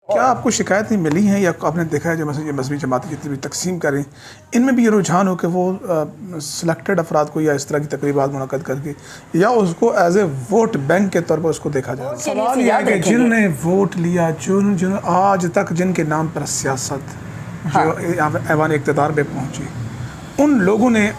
क्या आपको शिकायतें मिली हैं या आपने देखा है जो मजहबी जमातें जितनी भी तकसीम करें, इनमें भी ये रुझान हो कि वो सिलेक्टेड अफराद को या इस तरह की तकरीबात मुनक़द करके या उसको एज ए वोट बैंक के तौर पर उसको देखा जाए? सवाल यह है कि जिन्होंने वोट लिया, जिन्होंने आज तक जिनके नाम पर सियासत जो ऐवान इक़्तिदार पे पहुँची, उन लोगों ने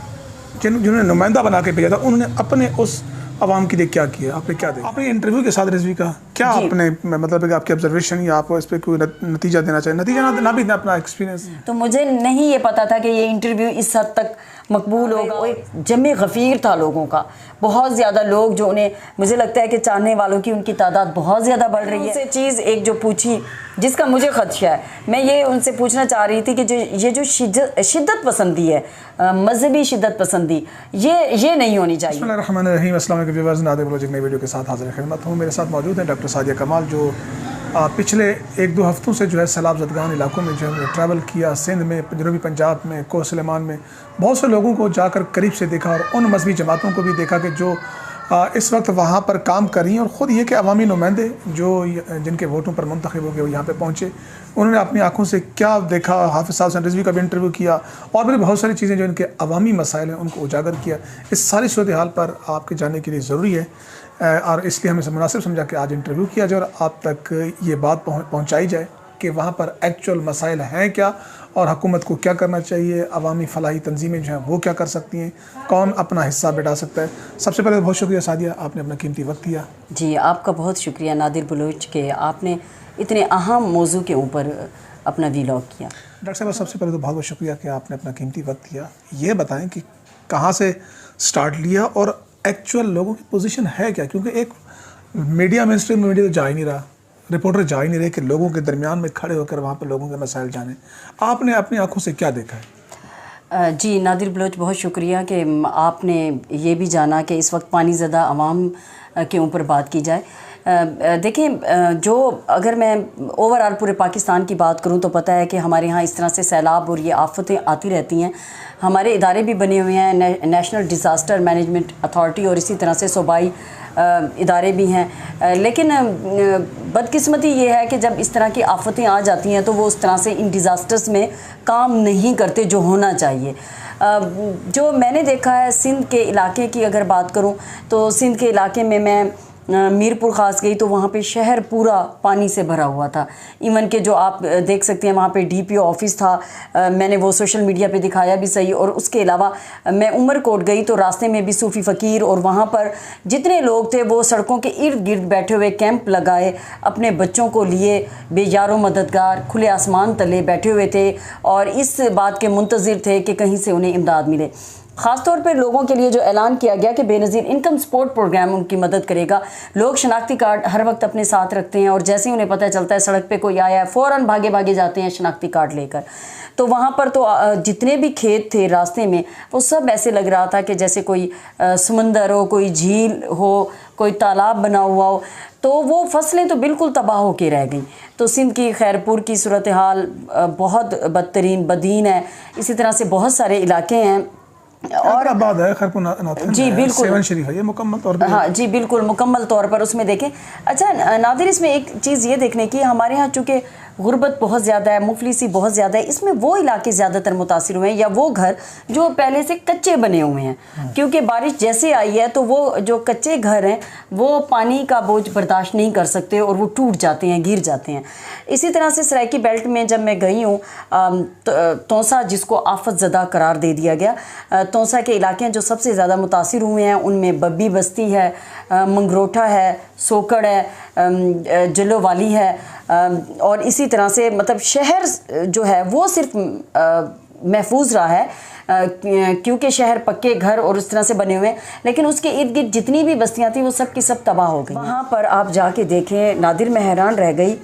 जिन्होंने नुमाइंदा बना के भेजा था, उन्होंने अपने उस आवाम के लिए क्या किया? आपने क्या देखा? आपने इंटरव्यू के साथ रिजवी का क्या आपने मतलब कि आपकी ऑब्जर्वेशन या आप इस पर कोई नतीजा देना चाहिए? नतीजा ना भी अपना एक्सपीरियंस। तो मुझे नहीं ये पता था कि ये इंटरव्यू इस हद तक मकबूल होगा। एक जमे गफ़ीर था लोगों का, बहुत ज़्यादा लोग जो उन्हें, मुझे लगता है कि चाहने वालों की उनकी तादाद बहुत ज़्यादा बढ़ रही है। उनसे चीज़ एक जो पूछी जिसका मुझे खदशा है, मैं ये उनसे पूछना चाह रही थी कि जो शिद्दत पसंदी है, मजहबी शिद्दत पसंदी, ये नहीं होनी चाहिए। बिस्मिल्लाहिर्रहमानिर्रहीम। अस्सलाम वालेकुम व्यूअर्स, नादिर बलोच एक नई वीडियो के साथ हाजिर खिदमत हूँ। मेरे साथ मौजूद हैं डॉक्टर सादिया कमाल, जो पिछले 1-2 हफ्तों से जो है सैलाब ज़दगान इलाकों में जो है ट्रैवल किया। सिंध में, जनूबी पंजाब में, कोह सलेमान में बहुत से लोगों को जाकर करीब से देखा और उन मजहबी जमातों को भी देखा कि जो इस वक्त वहाँ पर काम कर रही हैं, और ख़ुद ये कि अवामी नुमाइंदे जो जिनके वोटों पर मुंतखब हो गए वो यहाँ पे पहुँचे, उन्होंने अपनी आँखों से क्या देखा। हाफिज़ साहब रिजवी का भी इंटरव्यू किया और भी बहुत सारी चीज़ें जो इनके अवामी मसाइल हैं उनको उजागर किया। इस सारी सूरत हाल पर आपके जानने के लिए ज़रूरी है और इसलिए हमें मुनासिब समझा कि आज इंटरव्यू किया जाए और आप तक ये बात पहुँचाई जाए कि वहाँ पर एक्चुअल मसाइल हैं क्या और हुकूमत को क्या करना चाहिए, अवामी फलाही तंजीमें जो हैं वो क्या कर सकती हैं, कौन अपना हिस्सा बैठा सकता है। सबसे पहले बहुत शुक्रिया सादिया, आपने अपना कीमती वक्त दिया। जी, आपका बहुत शुक्रिया नादिर बलोच के आपने इतने अहम मौजू के ऊपर अपना वीलॉग किया। डॉक्टर साहब, सबसे पहले तो बहुत बहुत शुक्रिया कि आपने अपना कीमती वक्त दिया। ये बताएँ कि कहाँ से स्टार्ट लिया और एक्चुअल लोगों की पोजीशन है क्या, क्योंकि एक मीडिया मेन स्ट्रीम मीडिया तो जा ही नहीं रहा, रिपोर्टर जा ही नहीं रहे कि लोगों के दरमियान में खड़े होकर वहाँ पर लोगों के मसाइल जाने। आपने अपनी आंखों से क्या देखा है? जी नादिर बलोच, बहुत शुक्रिया कि आपने ये भी जाना कि इस वक्त पानी ज़दा आवाम के ऊपर बात की जाए। देखें, जो अगर मैं ओवरऑल पूरे पाकिस्तान की बात करूं तो पता है कि हमारे यहाँ इस तरह से सैलाब और ये आफतें आती रहती हैं। हमारे इदारे भी बने हुए हैं, नेशनल डिज़ास्टर मैनेजमेंट अथॉरिटी और इसी तरह से सूबाई इदारे भी हैं। लेकिन बदकिस्मती ये है कि जब इस तरह की आफतें आ जाती हैं तो वो उस तरह से इन डिज़ास्टर्स में काम नहीं करते जो होना चाहिए। जो मैंने देखा है सिंध के इलाके की अगर बात करूं तो सिंध के इलाके में मैं मीरपुर ख़ास गई तो वहाँ पे शहर पूरा पानी से भरा हुआ था। इवन के जो आप देख सकते हैं वहाँ पे DPO ऑफिस था, मैंने वो सोशल मीडिया पे दिखाया भी सही। और उसके अलावा मैं उमरकोट गई तो रास्ते में भी सूफ़ी फ़कीर और वहाँ पर जितने लोग थे वो सड़कों के इर्द गिर्द बैठे हुए कैंप लगाए, अपने बच्चों को लिए बेयारो मददगार खुले आसमान तले बैठे हुए थे और इस बात के मुंतज़िर थे कि कहीं से उन्हें इमदाद मिले। ख़ास तौर पर लोगों के लिए जो ऐलान किया गया कि बेनज़ीर इनकम सपोर्ट प्रोग्राम उनकी मदद करेगा। लोग शनाख्ती कार्ड हर वक्त अपने साथ रखते हैं और जैसे ही उन्हें पता चलता है सड़क पे कोई आया है फ़ौरन भागे भागे जाते हैं शनाख्ती कार्ड लेकर। तो वहाँ पर तो जितने भी खेत थे रास्ते में वो सब ऐसे लग रहा था कि जैसे कोई समंदर हो, कोई झील हो, कोई तालाब बना हुआ हो। तो वो फसलें तो बिल्कुल तबाह होकर रह गई। तो सिंध की खैरपुर की सूरत हाल बहुत बदतरीन बदीन है। इसी तरह से बहुत सारे इलाके हैं और आबाद है, खैरपुर जी बिल्कुल, सेवन शरीफ है ये मुकम्मल तौर पर। हाँ जी बिल्कुल मुकम्मल तौर पर उसमें देखें। अच्छा नादिर, इसमें एक चीज़ ये देखने की, हमारे यहाँ चूँकि गुर्बत बहुत ज़्यादा है, मुफलिसी बहुत ज़्यादा है, इसमें वो इलाके ज़्यादातर मुतासिर हुए हैं या वो घर जो पहले से कच्चे बने हुए हैं। क्योंकि बारिश जैसे आई है तो वो जो कच्चे घर हैं वो पानी का बोझ बर्दाश्त नहीं कर सकते और वो टूट जाते हैं, गिर जाते हैं। इसी तरह से सराइकी बेल्ट में जब मैं गई हूँ, तौसा जिसको आफत ज़दा करार दे दिया गया, तौसा के इलाके जो सबसे ज़्यादा मुतासिर हुए हैं उनमें बब्बी बस्ती है, मंगरोठा है, सोकड़ है, जलो वाली है और इसी तरह से मतलब शहर जो है वो सिर्फ महफूज रहा है क्योंकि शहर पक्के घर और उस तरह से बने हुए हैं। लेकिन उसके इर्द गिर्द जितनी भी बस्तियां थी वो सब की सब तबाह हो गई। वहाँ पर आप जाके देखें नादिर, मैं हैरान रह गई।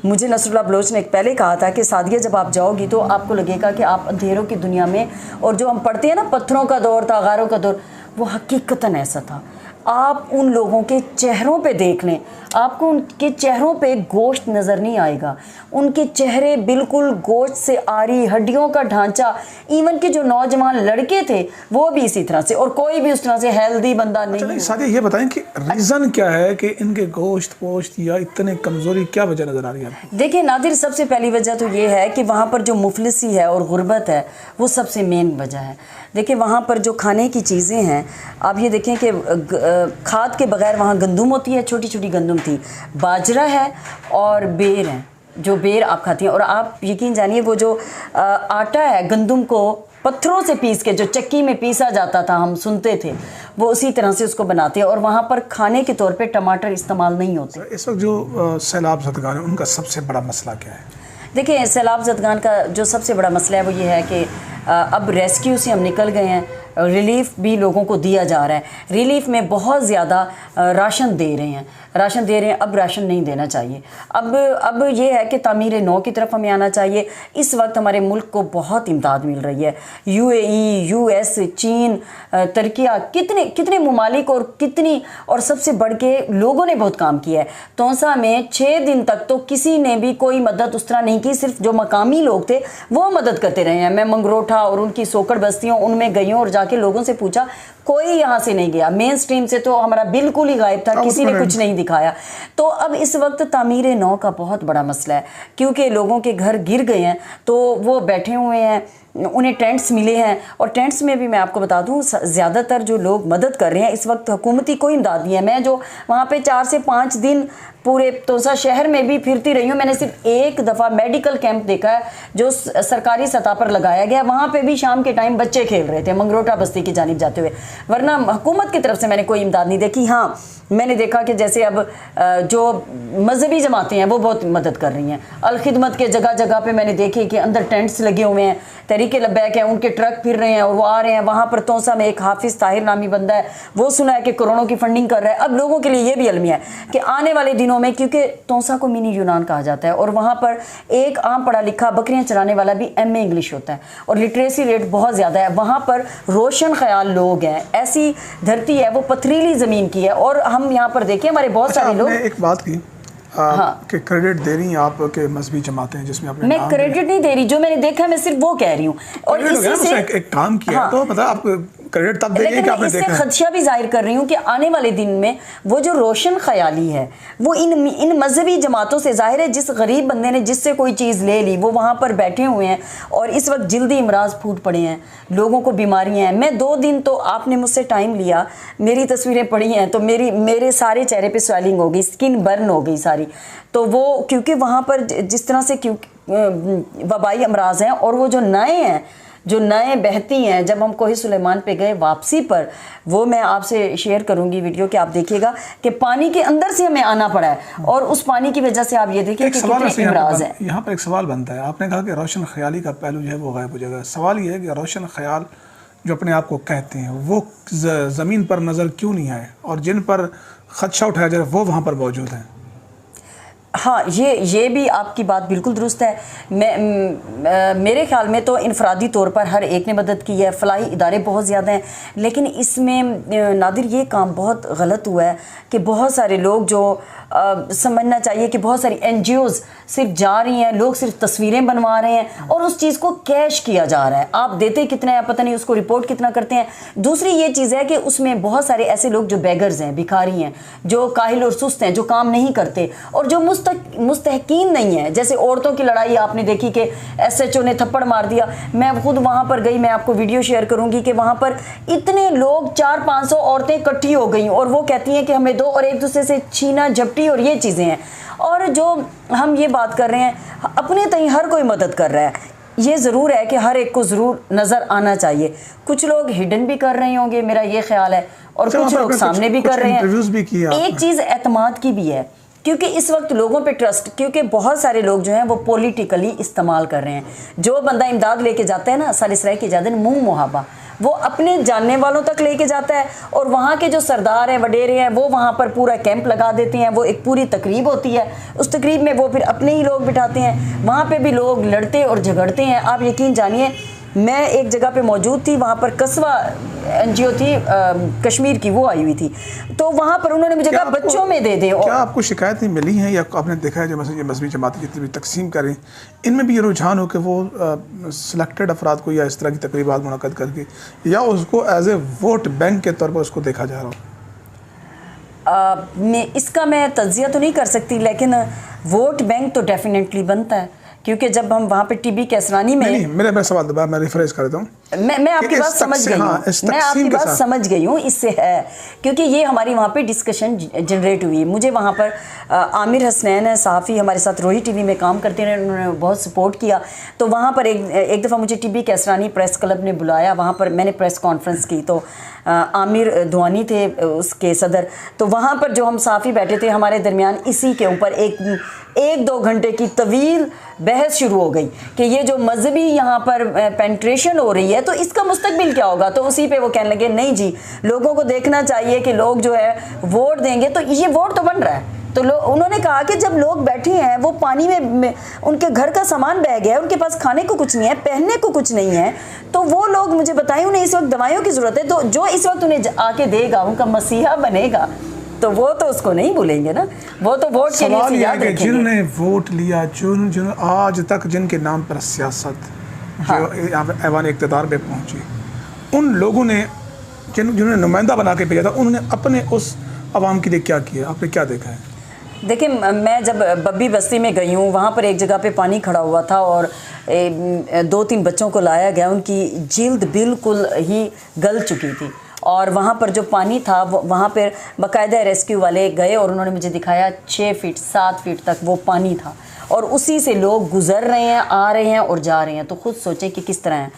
मुझे नसरुल्लाह बलोच ने पहले कहा था कि सादिया जब आप जाओगी तो आपको लगेगा कि आप अंधेरों की दुनिया में, और जो हम पढ़ते हैं ना पत्थरों का दौर था, गारों का दौर, वो हकीकतन ऐसा था। आप उन लोगों के चेहरों पे देख लें, आपको उनके चेहरों पे गोश्त नज़र नहीं आएगा। उनके चेहरे बिल्कुल गोश्त से आरी, हड्डियों का ढांचा। इवन के जो नौजवान लड़के थे वो भी इसी तरह से, और कोई भी उस तरह से हेल्दी बंदा नहीं। सादिया ये बताएं कि रीज़न क्या है कि इनके गोश्त पोश्त या इतने कमज़ोरी क्या वजह नज़र आ रही है? देखिए नादिर, सबसे पहली वजह तो ये है कि वहाँ पर जो मुफलिसी है और गुर्बत है वो सबसे मेन वजह है। देखिए वहाँ पर जो खाने की चीज़ें हैं, आप ये देखें कि खाद के बगैर वहाँ गंदुम होती है, छोटी छोटी गंदुम थी, बाजरा है और बेर है, जो बेर आप खाती हैं। और आप यकीन जानिए वो जो आटा है गंदुम को पत्थरों से पीस के, जो चक्की में पीसा जाता था हम सुनते थे, वो उसी तरह से उसको बनाते हैं। और वहाँ पर खाने के तौर पे टमाटर इस्तेमाल नहीं होते। इस वक्त जो सैलाब ज़दगान है उनका सबसे बड़ा मसला क्या है? देखिए सैलाब ज़दगान का जो सबसे बड़ा मसला है वो ये है कि अब रेस्क्यू से हम निकल गए हैं, रिलीफ भी लोगों को दिया जा रहा है। रिलीफ में बहुत ज़्यादा राशन दे रहे हैं, अब राशन नहीं देना चाहिए। अब ये है कि तामीर नौ की तरफ हमें आना चाहिए। इस वक्त हमारे मुल्क को बहुत इमदाद मिल रही है। UAE, US, चीन, तुर्किया, कितने ममालिक और सबसे बढ़ के लोगों ने बहुत काम किया है। तोसा में 6 दिन तक तो किसी ने भी कोई मदद उस तरह नहीं की, सिर्फ जो मकामी लोग थे वो मदद करते रहे हैं। मैं मंगरोठा और उनकी सोकड़ बस्तियों उनमें गई हूँ और जाके लोगों से पूछा, कोई यहाँ से नहीं गया। मेन स्ट्रीम से तो हमारा बिल्कुल ही गायब था, किसी ने कुछ नहीं दिखाया। तो अब इस वक्त तामीर नौ का बहुत बड़ा मसला है, क्योंकि लोगों के घर गिर गए हैं तो वो बैठे हुए हैं, उन्हें टेंट्स मिले हैं। और टेंट्स में भी मैं आपको बता दूं, ज़्यादातर जो लोग मदद कर रहे हैं इस वक्त हुकूमती कोई इमदाद नहीं है। मैं जो वहाँ पे 4 से 5 दिन पूरे तोसा शहर में भी फिरती रही हूँ, मैंने सिर्फ एक दफ़ा मेडिकल कैंप देखा है जो सरकारी सतह पर लगाया गया। वहाँ पे भी शाम के टाइम बच्चे खेल रहे थे मंगरोटा बस्ती की जानिब जाते हुए, वरना हुकूमत की तरफ से मैंने कोई इमदाद नहीं देखी। हाँ, मैंने देखा कि जैसे अब जो मजहबी जमातें हैं वो बहुत मदद कर रही हैं। अल खिदमत के जगह जगह पे मैंने देखे कि अंदर टेंट्स लगे हुए हैं, तहरीके लब्बैक हैं, उनके ट्रक फिर रहे हैं और वो आ रहे हैं। वहाँ पर तोसा में एक हाफिज़ ताहिर नामी बंदा है, वो सुना है कि करोड़ों की फंडिंग कर रहा है। अब लोगों के लिए ये भी अलमिया है कि आने वाले दिनों में, क्योंकि तोसा को मिनी यूनान कहा जाता है और वहाँ पर एक आम पढ़ा लिखा बकरियाँ चराने वाला भी MA इंग्लिश होता है और लिटरेसी रेट बहुत ज़्यादा है। वहाँ पर रोशन ख्याल लोग हैं, ऐसी धरती है, वो पथरीली ज़मीन की है। और हम यहाँ पर देखें हमारे बहुत सारे लोग, एक बात की हाँ, कि क्रेडिट दे रही हैं आप के मजहबी जमातें जिसमें आपने मैं क्रेडिट नहीं दे रही, जो मैंने देखा है मैं सिर्फ वो कह रही हूँ। और इसी से एक काम किया, हाँ, तो मतलब आप क्रेडिट तब देंगे कि आपने देखा है। खदशा भी जाहिर कर रही हूँ कि आने वाले दिन में वो जो रोशन ख्याली है वो इन मजहबी जमातों से जाहिर है, जिस गरीब बंदे ने जिससे कोई चीज़ ले ली वो वहाँ पर बैठे हुए हैं और इस वक्त जल्दी इमराज फूट पड़े हैं, लोगों को बीमारियाँ हैं। मैं 2 दिन तो आपने मुझसे टाइम लिया, मेरी तस्वीरें पड़ी हैं तो मेरे सारे चेहरे पे स्वेलिंग हो गई, स्किन बर्न हो गई सारी। तो वो क्योंकि वहाँ पर जिस तरह से वबाई अमराज हैं और वो जो नए बहती हैं, जब हम कोही सुलेमान पे गए वापसी पर, वो मैं आपसे शेयर करूंगी वीडियो कि आप देखिएगा कि पानी के अंदर से हमें आना पड़ा है और उस पानी की वजह से आप ये देखिए कि कितने इमराज हैं। यहाँ पर एक सवाल बनता है, आपने कहा कि रोशन ख्याली का पहलू जो है वो गायब हो जाएगा। सवाल ये है कि रोशन ख्याल जो अपने आप को कहते हैं वो ज़मीन पर नज़र क्यों नहीं आए और जिन पर खदशा उठाया जाए वो वहाँ पर मौजूद हैं? हाँ, ये भी आपकी बात बिल्कुल दुरुस्त है। मेरे ख्याल में तो इनफरादी तौर पर हर एक ने मदद की है, फलाही इदारे बहुत ज़्यादा हैं, लेकिन इसमें नादिर ये काम बहुत गलत हुआ है कि बहुत सारे लोग जो समझना चाहिए कि बहुत सारी NGOs सिर्फ जा रही हैं, लोग सिर्फ तस्वीरें बनवा रहे हैं और उस चीज़ को कैश किया जा रहा है। आप देते कितना है पता नहीं, उसको रिपोर्ट कितना करते हैं। दूसरी ये चीज़ है कि उसमें बहुत सारे ऐसे लोग जो बेगर्स हैं, भिखारी हैं, जो काहिल और सुस्त हैं, जो काम नहीं करते और जो मुस्तहकीन नहीं है। जैसे औरतों की लड़ाई आपने देखी कि SHO ने थप्पड़ मार दिया। मैं खुद वहाँ पर गई, मैं आपको वीडियो शेयर करूँगी कि वहाँ पर इतने लोग 400-500 औरतें इकट्ठी हो गई और वो कहती हैं कि हमें दो, और एक दूसरे से छीना झपटी और ये चीज़ें हैं। और जो हम ये बात कर रहे हैं, अपने तय हर कोई मदद कर रहा है। ये ज़रूर है कि हर एक को ज़रूर नज़र आना चाहिए। कुछ लोग हिडन भी कर रहे होंगे, मेरा ये ख्याल है, और कुछ लोग सामने भी कर रहे हैं। एक चीज़ एतमाद की भी है, क्योंकि इस वक्त लोगों पे ट्रस्ट, क्योंकि बहुत सारे लोग जो हैं वो पॉलिटिकली इस्तेमाल कर रहे हैं। जो बंदा इमदाद लेके जाता है ना, सालिसराय के जाते हैं मुँह मुहाबा, वो अपने जानने वालों तक लेके जाता है और वहाँ के जो सरदार हैं, वडेरे हैं, वो वहाँ पर पूरा कैंप लगा देते हैं। वो एक पूरी तकरीब होती है, उस तकरीब में वो फिर अपने ही लोग बिठाते हैं। वहाँ पे भी लोग लड़ते और झगड़ते हैं। आप यकीन जानिए मैं एक जगह पे मौजूद थी, वहाँ पर कस्बा NGO थी कश्मीर की, वो आई हुई थी, तो वहाँ पर उन्होंने मुझे कहा बच्चों में दे दें। क्या आपको शिकायतें मिली हैं या आपने देखा है जो ये मजहबी जमातें जितनी भी तकसीम करें, इनमें भी ये रुझान हो कि वो सिलेक्टेड अफराद को या इस तरह की तकरीबात मुनक़द करके या उसको एज ए वोट बैंक के तौर पर उसको देखा जा रहा हो? इसका मैं तज्जिया तो नहीं कर सकती, लेकिन वोट बैंक तो डेफिनेटली बनता है, क्योंकि जब हम वहाँ पे टीबी कैसरानी में नहीं, मेरा सवाल दोबारा मैं रिफ्रेश कर देता हूँ। मैं आपकी बात समझ गई हूँ, मैं आपकी बात समझ गई हूँ, इससे है क्योंकि ये हमारी वहाँ पे डिस्कशन जनरेट हुई। मुझे वहाँ पर आमिर हसनैन है, सहाफ़ी, हमारे साथ रोही टीवी में काम करते हैं, उन्होंने बहुत सपोर्ट किया। तो वहाँ पर एक दफ़ा मुझे टीबी कैसरानी प्रेस क्लब ने बुलाया, वहाँ पर मैंने प्रेस कॉन्फ्रेंस की, तो आमिर दुआनी थे उसके सदर। तो वहाँ पर जो हम सहाफ़ी बैठे थे, हमारे दरमियान इसी के ऊपर एक दो घंटे की तवील बहस शुरू हो गई कि ये जो मजहबी यहाँ पर पेंट्रेशन हो रही है तो इसका मुस्तकबिल क्या होगा। तो उसी पे वो कहने लगे नहीं जी, लोगों को देखना चाहिए कि लोग जो है वोट देंगे, तो ये वोट तो बन रहा है। तो उन्होंने कहा कि जब लोग बैठे हैं, वो पानी में उनके घर का सामान बह गया है, उनके पास खाने को कुछ नहीं है, पहनने को कुछ नहीं है, तो वो लोग मुझे बताएं उन्हें इस वक्त दवाइयों की ज़रूरत है, तो जो इस वक्त उन्हें आके देगा, उनका मसीहा बनेगा, तो वो तो उसको नहीं भूलेंगे ना, वो तो वोट के लिए याद रखेंगे। जिन्होंने वोट लिया, जिन्होंने आज तक जिनके नाम पर सियासत जो यहाँ पे ऐवान इक़्तिदार पे पहुँची, उन लोगों ने जिन्होंने नुमाइंदा बना के भेजा था, उन्होंने अपने उस आवाम के लिए क्या किया? आपने क्या देखा है? देखिए, मैं जब बब्बी बस्ती में गई हूँ, वहाँ पर एक जगह पे पानी खड़ा हुआ था और 2-3 बच्चों को लाया गया, उनकी जिल्द बिल्कुल ही गल चुकी थी, और वहाँ पर जो पानी था वहाँ पर बाकायदा रेस्क्यू वाले गए और उन्होंने मुझे दिखाया 6 फीट 7 फीट तक वो पानी था, और उसी से लोग गुज़र रहे हैं, आ रहे हैं और जा रहे हैं। तो खुद सोचें कि किस तरह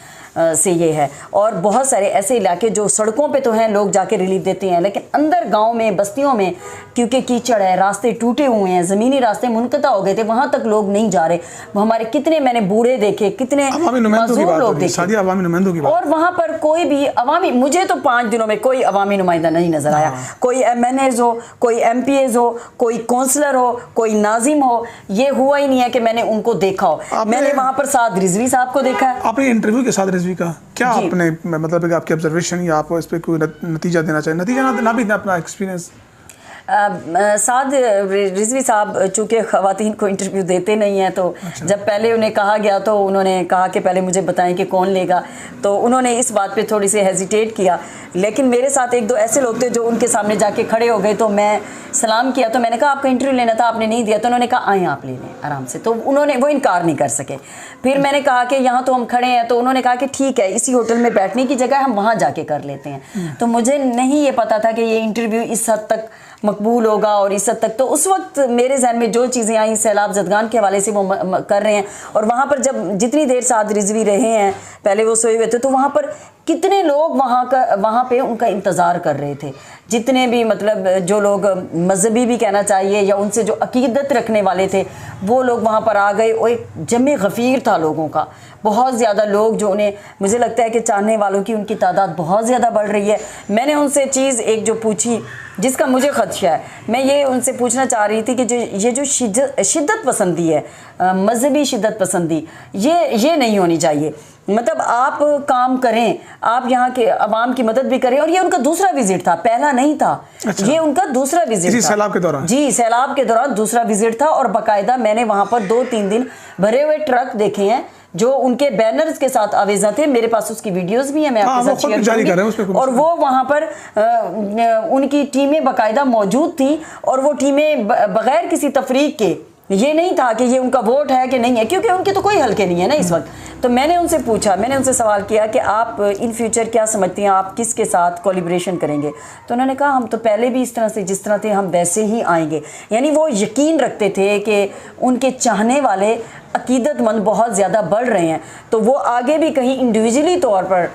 से ये है। और बहुत सारे ऐसे इलाके जो सड़कों पे तो हैं, लोग जाके रिलीफ देते हैं, लेकिन अंदर गांव में, बस्तियों में, क्योंकि कीचड़ है, रास्ते टूटे हुए हैं, ज़मीनी रास्ते मुनक़ता हो गए थे, वहाँ तक लोग नहीं जा रहे। वो हमारे कितने, मैंने बूढ़े देखे, कितने मज़दूर लोग देखे, और वहाँ पर कोई भी अवामी, मुझे तो 5 दिनों में कोई अवामी नुमाइंदा नहीं नज़र आया। कोई MNAs हो, कोई MPAs हो, कोई काउंसलर हो, कोई नाजिम हो, ये हुआ ही नहीं है कि मैंने उनको देखा हो। मैंने वहाँ पर साद रिजवी साहब को देखा है। आपने इंटरव्यू के साथ रिजवी का क्या आपने, मतलब आपकी ऑब्जर्वेशन या आप इस पे कोई नतीजा देना चाहिए? नतीजा ना भी देना, अपना एक्सपीरियंस। साद रिजवी साहब चूँकि ख़वातीन को इंटरव्यू देते नहीं हैं, तो जब पहले उन्हें कहा गया तो उन्होंने कहा कि पहले मुझे बताएं कि कौन लेगा, तो उन्होंने इस बात पे थोड़ी सी हेजिटेट किया। लेकिन मेरे साथ 1-2 ऐसे लोग थे जो उनके सामने जाके खड़े हो गए, तो मैं सलाम किया, तो मैंने कहा आपका इंटरव्यू लेना था, आपने नहीं दिया, तो उन्होंने कहा आएँ आप ले लें आराम से, तो उन्होंने वो इनकार नहीं कर सके। फिर मैंने कहा कि यहाँ तो हम खड़े हैं, तो उन्होंने कहा कि ठीक है, इसी होटल में बैठने की जगह हम वहाँ जाके कर लेते हैं। तो मुझे नहीं ये पता था कि ये इंटरव्यू इस हद तक मकबूल होगा और इस हद तक, तो उस वक्त मेरे जहन में जो चीज़ें आई सैलाब जदगान के हवाले से वो कर रहे हैं। और वहाँ पर जब जितनी देर साद रिजवी रहे हैं, पहले वो सोए हुए थे, तो वहाँ पर कितने लोग वहाँ पे उनका इंतज़ार कर रहे थे, जितने भी मतलब जो लोग मजहबी भी कहना चाहिए या उनसे जो अकीदत रखने वाले थे, वो लोग वहाँ पर आ गए, और एक जमे गफ़ीर था लोगों का, बहुत ज़्यादा लोग जो उन्हें, मुझे लगता है कि चाहने वालों की उनकी तादाद बहुत ज़्यादा बढ़ रही है। मैंने उनसे चीज़ एक जो पूछी जिसका मुझे ख़दशा है, मैं ये उनसे पूछना चाह रही थी कि ये जो शिद्दत पसंदी है, मजहबी शिद्दत पसंदी, ये नहीं होनी चाहिए। मतलब आप काम करें, आप यहाँ के अवाम की मदद भी करें, और ये उनका दूसरा विजिट था, पहला नहीं था। अच्छा। ये उनका दूसरा विजिट था सैलाब के दौरान। जी, सैलाब के दौरान दूसरा विजिट था, और बाकायदा मैंने वहाँ पर 2-3 दिन भरे हुए ट्रक देखे हैं जो उनके बैनर्स के साथ आवेजा थे। मेरे पास उसकी वीडियोस भी हैं, मैं आपके साथ शेयर करूंगी। और वो वहाँ पर उनकी टीमें बाकायदा मौजूद थी, और वो टीमें बगैर किसी तफरीक के, ये नहीं था कि ये उनका वोट है कि नहीं है, क्योंकि उनके तो कोई हल्के नहीं है ना इस वक्त। तो मैंने उनसे पूछा, मैंने उनसे सवाल किया कि आप इन फ्यूचर क्या समझती हैं, आप किसके साथ कोलिब्रेशन करेंगे? तो उन्होंने कहा हम तो पहले भी इस तरह से, जिस तरह थे हम वैसे ही आएंगे। यानी वो यकीन रखते थे कि उनके चाहने वाले अकीदतमंद बहुत ज़्यादा बढ़ रहे हैं, तो वो आगे भी कहीं इंडिविजुअली तौर पर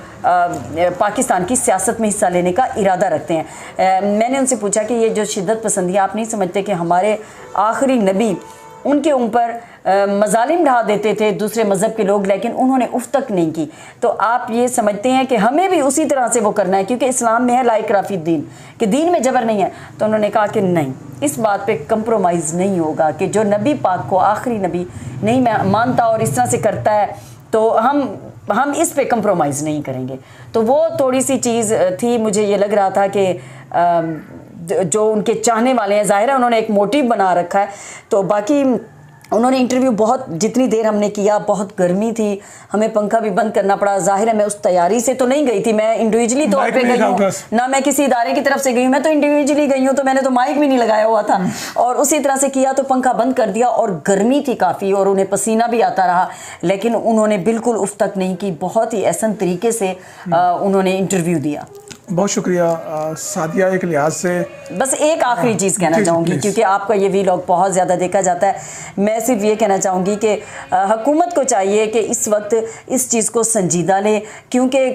पाकिस्तान की सियासत में हिस्सा लेने का इरादा रखते हैं। मैंने उनसे पूछा कि ये जो शिद्दत पसंदी, आप नहीं समझते कि हमारे आखिरी नबी, उनके ऊपर मजालिम ढा देते थे दूसरे मज़हब के लोग, लेकिन उन्होंने उफ तक नहीं की, तो आप ये समझते हैं कि हमें भी उसी तरह से वो करना है, क्योंकि इस्लाम में है ला इकराह फी दीन, कि दीन में जबर नहीं है। तो उन्होंने कहा कि नहीं, इस बात पे कंप्रोमाइज़ नहीं होगा, कि जो नबी पाक को आखिरी नबी नहीं मैं मानता और इस तरह से करता है, तो हम इस पे कंप्रोमाइज़ नहीं करेंगे। तो वो थोड़ी सी चीज़ थी, मुझे ये लग रहा था कि जो उनके चाहने वाले हैं, ज़ाहिर है उन्होंने एक मोटिव बना रखा है। तो बाकी उन्होंने इंटरव्यू बहुत, जितनी देर हमने किया, बहुत गर्मी थी, हमें पंखा भी बंद करना पड़ा। ज़ाहिर है मैं उस तैयारी से तो नहीं गई थी, मैं इंडिविजुअली तौर पे गई हूँ ना, मैं किसी इदारे की तरफ से गई हूँ, मैं तो इंडिविजुअली गई हूँ, तो मैंने तो माइक भी नहीं लगाया हुआ था और उसी तरह से किया, तो पंखा बंद कर दिया और गर्मी थी काफ़ी और उन्हें पसीना भी आता रहा, लेकिन उन्होंने बिल्कुल उफ तक नहीं की, बहुत ही एहसन तरीके से उन्होंने इंटरव्यू दिया। बहुत शुक्रिया सादिया। एक लिहाज से बस एक आखिरी चीज़ कहना चाहूँगी, क्योंकि आपका ये वीलॉग बहुत ज़्यादा देखा जाता है, मैं सिर्फ ये कहना चाहूँगी कि हुकूमत को चाहिए कि इस वक्त इस चीज़ को संजीदा ले, क्योंकि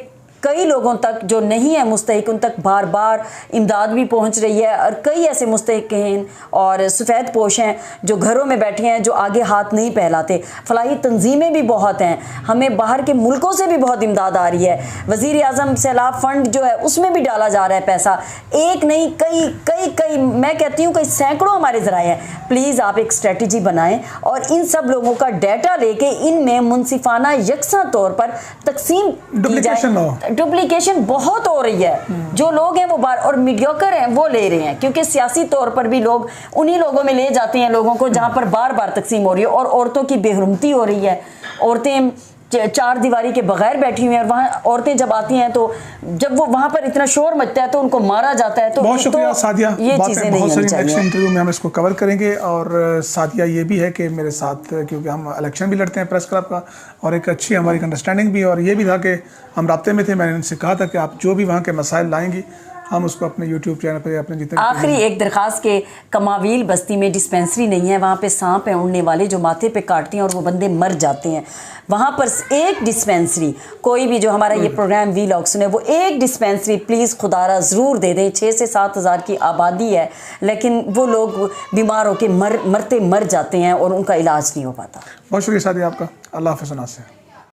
कई लोगों तक जो नहीं है मुस्तहिक, उन तक बार बार इमदाद भी पहुंच रही है और कई ऐसे मुस्तहिक हैं और सफ़ेद पोश हैं जो घरों में बैठे हैं, जो आगे हाथ नहीं फैलाते। फलाही तंजीमें भी बहुत हैं, हमें बाहर के मुल्कों से भी बहुत इमदाद आ रही है। वज़ीर आज़म सैलाब फ़ंड जो है उसमें भी डाला जा रहा है पैसा, एक नहीं कई मैं कहती हूँ कई सैकड़ों हमारे ज़राए हैं। प्लीज़ आप एक स्ट्रेटजी बनाएँ और इन सब लोगों का डाटा लेके इनमें मुनसिफाना यकसा तौर पर तकसीम की जाए। डुप्लीकेशन बहुत हो रही है, जो लोग हैं वो बार और मीडियोकर हैं वो ले रहे हैं, क्योंकि सियासी तौर पर भी लोग उन्हीं लोगों में ले जाते हैं लोगों को जहां पर बार बार तकसीम हो रही है और औरतों की बेहरुमती हो रही है। औरतें चार दीवारी के बगैर बैठी हुई हैं और वहाँ औरतें जब आती हैं तो जब वो वहाँ पर इतना शोर मचता है तो उनको मारा जाता है। तो बहुत शुक्रिया सादिया, ये चीज़ें बहुत सारी नेक्स्ट नहीं इंटरव्यू में हम इसको कवर करेंगे। और सादिया ये भी है कि मेरे साथ, क्योंकि हम इलेक्शन भी लड़ते हैं प्रेस क्लब का, और एक अच्छी हमारी अंडरस्टैंडिंग भी, और ये भी था कि हम राब्ते में थे। मैंने इनसे कहा था कि आप जो भी वहाँ के मसाइल लाएंगी हम उसको अपने यूट्यूब चैनल पर अपने जितने। आखिरी एक दरखास्त के कमावील बस्ती में डिस्पेंसरी नहीं है, वहाँ पे सांप हैं उड़ने वाले जो माथे पे काटते हैं और वो बंदे मर जाते हैं। वहाँ पर एक डिस्पेंसरी, कोई भी जो हमारा ये प्रोग्राम वीलॉग सुने वो एक डिस्पेंसरी प्लीज़ खुदारा ज़रूर दे दें। 6 से 7 हज़ार की आबादी है, लेकिन वो लोग बीमार होकर मर जाते हैं और उनका इलाज नहीं हो पाता। बहुत शुक्रिया सादिया आपका। अल्लाह हाफ़िज़।